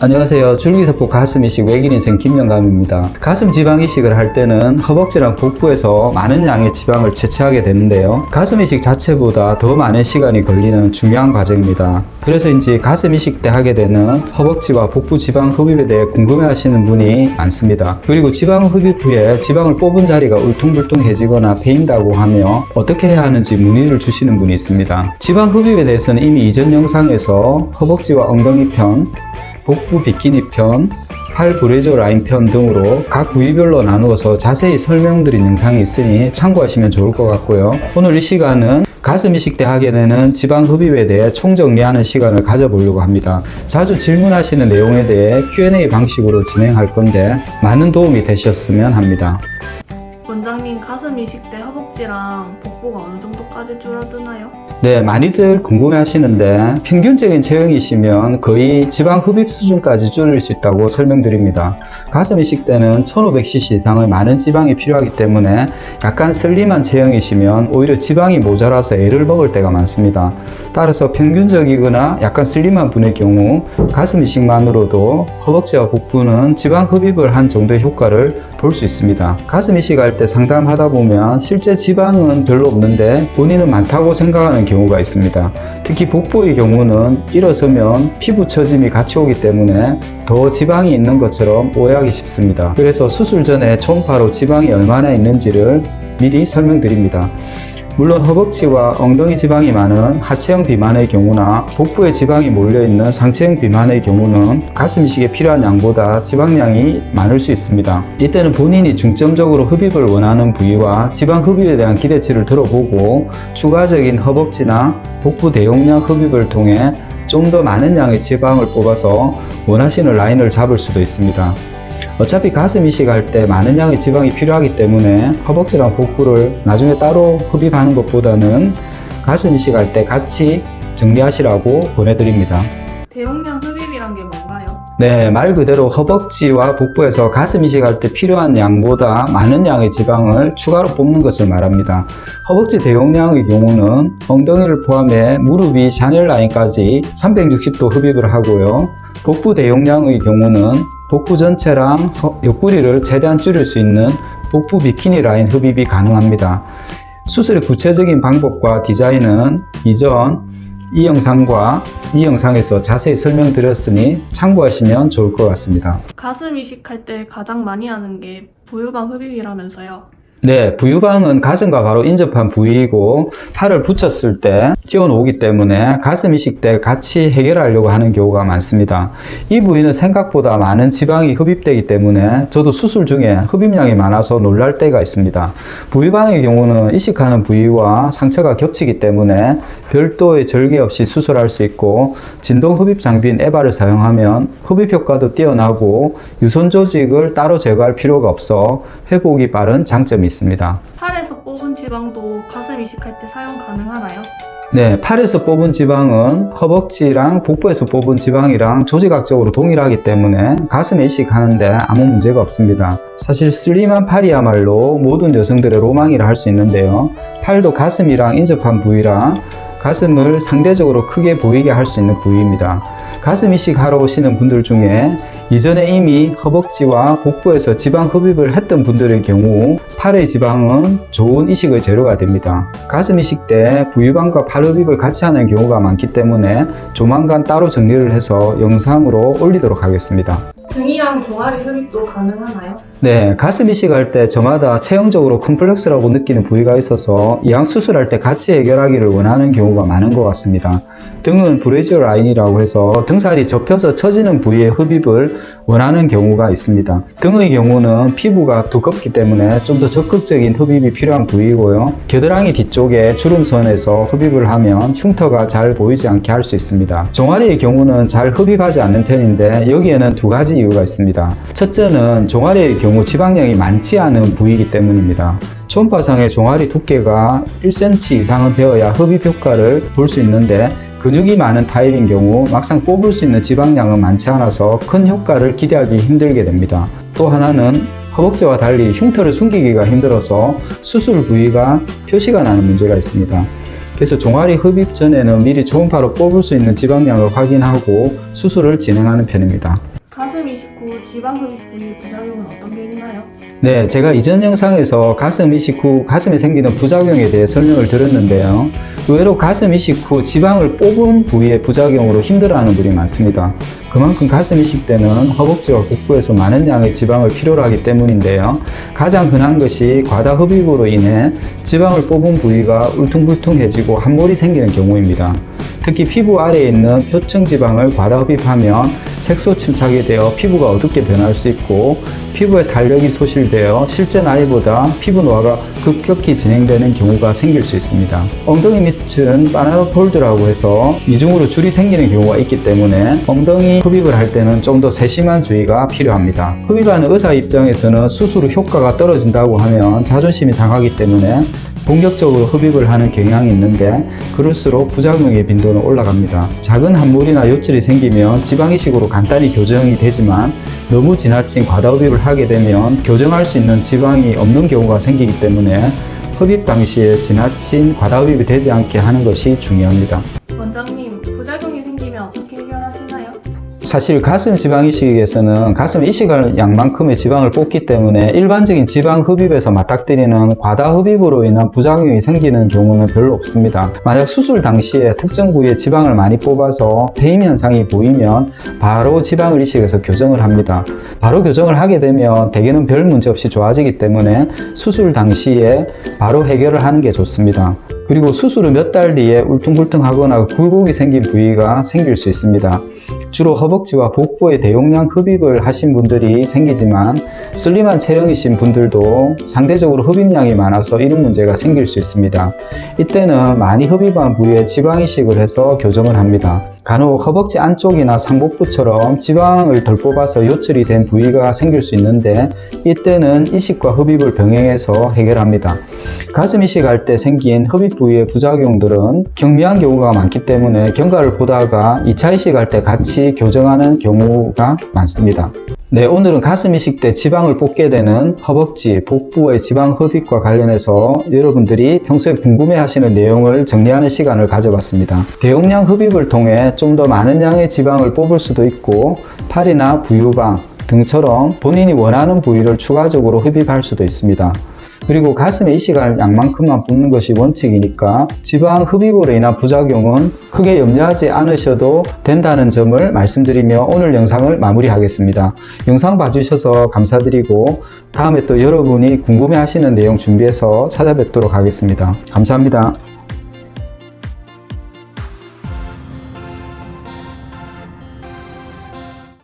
안녕하세요. 줄기세포 가슴 이식 외길 인생 김영감입니다. 가슴 지방 이식을 할 때는 허벅지랑 복부에서 많은 양의 지방을 채취하게 되는데요. 가슴 이식 자체보다 더 많은 시간이 걸리는 중요한 과정입니다. 그래서인지 가슴 이식 때 하게 되는 허벅지와 복부 지방 흡입에 대해 궁금해 하시는 분이 많습니다. 그리고 지방 흡입 후에 지방을 뽑은 자리가 울퉁불퉁해지거나 패인다고 하며 어떻게 해야 하는지 문의를 주시는 분이 있습니다. 지방 흡입에 대해서는 이미 이전 영상에서 허벅지와 엉덩이 편, 복부 비키니 편, 팔 브래지어 라인 편 등으로 각 부위별로 나누어서 자세히 설명드린 영상이 있으니 참고하시면 좋을 것 같고요. 오늘 이 시간은 가슴 이식 때 하게 되는 지방 흡입에 대해 총정리하는 시간을 가져보려고 합니다. 자주 질문하시는 내용에 대해 Q&A 방식으로 진행할 건데 많은 도움이 되셨으면 합니다. 원장님, 가슴 이식 때 허벅지랑 복부가 어느 정도까지 줄어드나요? 네, 많이들 궁금해 하시는데 평균적인 체형이시면 거의 지방 흡입 수준까지 줄일 수 있다고 설명드립니다. 가슴 이식 때는 1500cc 이상의 많은 지방이 필요하기 때문에 약간 슬림한 체형이시면 오히려 지방이 모자라서 애를 먹을 때가 많습니다. 따라서 평균적이거나 약간 슬림한 분의 경우 가슴 이식만으로도 허벅지와 복부는 지방 흡입을 한 정도의 효과를 볼 수 있습니다. 가슴 이식할 때 상담하다 보면 실제 지방은 별로 없는데 본인은 많다고 생각하는 경우가 있습니다. 특히 복부의 경우는 일어서면 피부 처짐이 같이 오기 때문에 더 지방이 있는 것처럼 오해하기 쉽습니다. 그래서 수술 전에 초음파로 지방이 얼마나 있는지를 미리 설명드립니다. 물론 허벅지와 엉덩이 지방이 많은 하체형 비만의 경우나 복부에 지방이 몰려있는 상체형 비만의 경우는 가슴 이식에 필요한 양보다 지방량이 많을 수 있습니다. 이때는 본인이 중점적으로 흡입을 원하는 부위와 지방 흡입에 대한 기대치를 들어보고 추가적인 허벅지나 복부 대용량 흡입을 통해 좀 더 많은 양의 지방을 뽑아서 원하시는 라인을 잡을 수도 있습니다. 어차피 가슴 이식할 때 많은 양의 지방이 필요하기 때문에 허벅지랑 복부를 나중에 따로 흡입하는 것보다는 가슴 이식할 때 같이 정리하시라고 보내드립니다. 대용량 흡입이란 게 뭔가요? 네, 말 그대로 허벅지와 복부에서 가슴 이식할 때 필요한 양보다 많은 양의 지방을 추가로 뽑는 것을 말합니다. 허벅지 대용량의 경우는 엉덩이를 포함해 무릎이 샤넬 라인까지 360도 흡입을 하고요. 복부 대용량의 경우는 복부 전체랑 옆구리를 최대한 줄일 수 있는 복부 비키니 라인 흡입이 가능합니다. 수술의 구체적인 방법과 디자인은 이전 이 영상과 이 영상에서 자세히 설명드렸으니 참고하시면 좋을 것 같습니다. 가슴 이식할 때 가장 많이 하는 게 부유방 흡입이라면서요? 네, 부유방은 가슴과 바로 인접한 부위이고 팔을 붙였을 때 튀어나오기 때문에 가슴 이식 때 같이 해결하려고 하는 경우가 많습니다. 이 부위는 생각보다 많은 지방이 흡입되기 때문에 저도 수술 중에 흡입량이 많아서 놀랄 때가 있습니다. 부유방의 경우는 이식하는 부위와 상처가 겹치기 때문에 별도의 절개 없이 수술할 수 있고 진동 흡입 장비인 에바를 사용하면 흡입 효과도 뛰어나고 유선 조직을 따로 제거할 필요가 없어 회복이 빠른 장점이 있습니다. 팔에서 뽑은 지방도 가슴 이식할 때 사용 가능하나요? 네, 팔에서 뽑은 지방은 허벅지랑 복부에서 뽑은 지방이랑 조직학적으로 동일하기 때문에 가슴 이식하는데 아무 문제가 없습니다. 사실 슬림한 팔이야말로 모든 여성들의 로망이라 할 수 있는데요. 팔도 가슴이랑 인접한 부위라 가슴을 상대적으로 크게 보이게 할 수 있는 부위입니다. 가슴 이식하러 오시는 분들 중에 이전에 이미 허벅지와 복부에서 지방 흡입을 했던 분들의 경우 팔의 지방은 좋은 이식의 재료가 됩니다. 가슴 이식 때 부유방과 팔 흡입을 같이 하는 경우가 많기 때문에 조만간 따로 정리를 해서 영상으로 올리도록 하겠습니다. 등이랑 종아리 흡입도 가능하나요? 네, 가슴 이식할 때 저마다 체형적으로 컴플렉스라고 느끼는 부위가 있어서 이왕 수술할 때 같이 해결하기를 원하는 경우가 많은 것 같습니다. 등은 브래지어 라인이라고 해서 등살이 접혀서 처지는 부위의 흡입을 원하는 경우가 있습니다. 등의 경우는 피부가 두껍기 때문에 좀 더 적극적인 흡입이 필요한 부위고요. 겨드랑이 뒤쪽에 주름선에서 흡입을 하면 흉터가 잘 보이지 않게 할 수 있습니다. 종아리의 경우는 잘 흡입하지 않는 편인데 여기에는 두 가지 이유가 있습니다. 첫째는 종아리의 경우 지방량이 많지 않은 부위이기 때문입니다. 초음파상의 종아리 두께가 1cm 이상은 되어야 흡입 효과를 볼 수 있는데 근육이 많은 타입인 경우 막상 뽑을 수 있는 지방량은 많지 않아서 큰 효과를 기대하기 힘들게 됩니다. 또 하나는 허벅지와 달리 흉터를 숨기기가 힘들어서 수술 부위가 표시가 나는 문제가 있습니다. 그래서 종아리 흡입 전에는 미리 초음파로 뽑을 수 있는 지방량을 확인하고 수술을 진행하는 편입니다. 가슴 이식 후 지방 흡입 부위 부작용은 어떤 게 있나요? 네, 제가 이전 영상에서 가슴 이식 후 가슴에 생기는 부작용에 대해 설명을 드렸는데요. 의외로 가슴 이식 후 지방을 뽑은 부위의 부작용으로 힘들어하는 분이 많습니다. 그만큼 가슴 이식 때는 허벅지와 복부에서 많은 양의 지방을 필요로 하기 때문인데요. 가장 흔한 것이 과다 흡입으로 인해 지방을 뽑은 부위가 울퉁불퉁해지고 함몰이 생기는 경우입니다. 특히 피부 아래에 있는 표층 지방을 과다 흡입하면 색소 침착이 되어 피부가 어둡게 변할 수 있고 피부에 탄력이 소실되어 실제 나이보다 피부 노화가 급격히 진행되는 경우가 생길 수 있습니다. 엉덩이 밑은 바나나 폴드라고 해서 이중으로 줄이 생기는 경우가 있기 때문에 엉덩이 흡입을 할 때는 좀 더 세심한 주의가 필요합니다. 흡입하는 의사 입장에서는 수술 후 효과가 떨어진다고 하면 자존심이 상하기 때문에 본격적으로 흡입을 하는 경향이 있는데 그럴수록 부작용의 빈도는 올라갑니다. 작은 함몰이나 요철이 생기면 지방 이식으로 간단히 교정이 되지만 너무 지나친 과다 흡입을 하게 되면 교정할 수 있는 지방이 없는 경우가 생기기 때문에 흡입 당시에 지나친 과다 흡입이 되지 않게 하는 것이 중요합니다. 원장님, 부작용이 생기면 어떻게 해결하시나요? 사실 가슴 지방 이식에서는 가슴 이식할 양만큼의 지방을 뽑기 때문에 일반적인 지방 흡입에서 맞닥뜨리는 과다 흡입으로 인한 부작용이 생기는 경우는 별로 없습니다. 만약 수술 당시에 특정 부위에 지방을 많이 뽑아서 폐임 현상이 보이면 바로 지방을 이식해서 교정을 합니다. 바로 교정을 하게 되면 대개는 별 문제 없이 좋아지기 때문에 수술 당시에 바로 해결을 하는 게 좋습니다. 그리고 수술 후 몇 달 뒤에 울퉁불퉁하거나 굴곡이 생긴 부위가 생길 수 있습니다. 주로 허벅지와 복부에 대용량 흡입을 하신 분들이 생기지만 슬림한 체형이신 분들도 상대적으로 흡입량이 많아서 이런 문제가 생길 수 있습니다. 이때는 많이 흡입한 부위에 지방 이식을 해서 교정을 합니다. 간혹 허벅지 안쪽이나 상복부처럼 지방을 덜 뽑아서 요철이 된 부위가 생길 수 있는데 이때는 이식과 흡입을 병행해서 해결합니다. 가슴 이식할 때 생긴 흡입 부위의 부작용들은 경미한 경우가 많기 때문에 경과를 보다가 2차 이식할 때 같이 교정하는 경우가 많습니다. 네, 오늘은 가슴 이식 때 지방을 뽑게 되는 허벅지, 복부의 지방 흡입과 관련해서 여러분들이 평소에 궁금해하시는 내용을 정리하는 시간을 가져봤습니다. 대용량 흡입을 통해 좀 더 많은 양의 지방을 뽑을 수도 있고 팔이나 부유방 등처럼 본인이 원하는 부위를 추가적으로 흡입할 수도 있습니다. 그리고 가슴에 이식할 양만큼만 뽑는 것이 원칙이니까 지방 흡입으로 인한 부작용은 크게 염려하지 않으셔도 된다는 점을 말씀드리며 오늘 영상을 마무리하겠습니다. 영상 봐주셔서 감사드리고 다음에 또 여러분이 궁금해하시는 내용 준비해서 찾아뵙도록 하겠습니다. 감사합니다.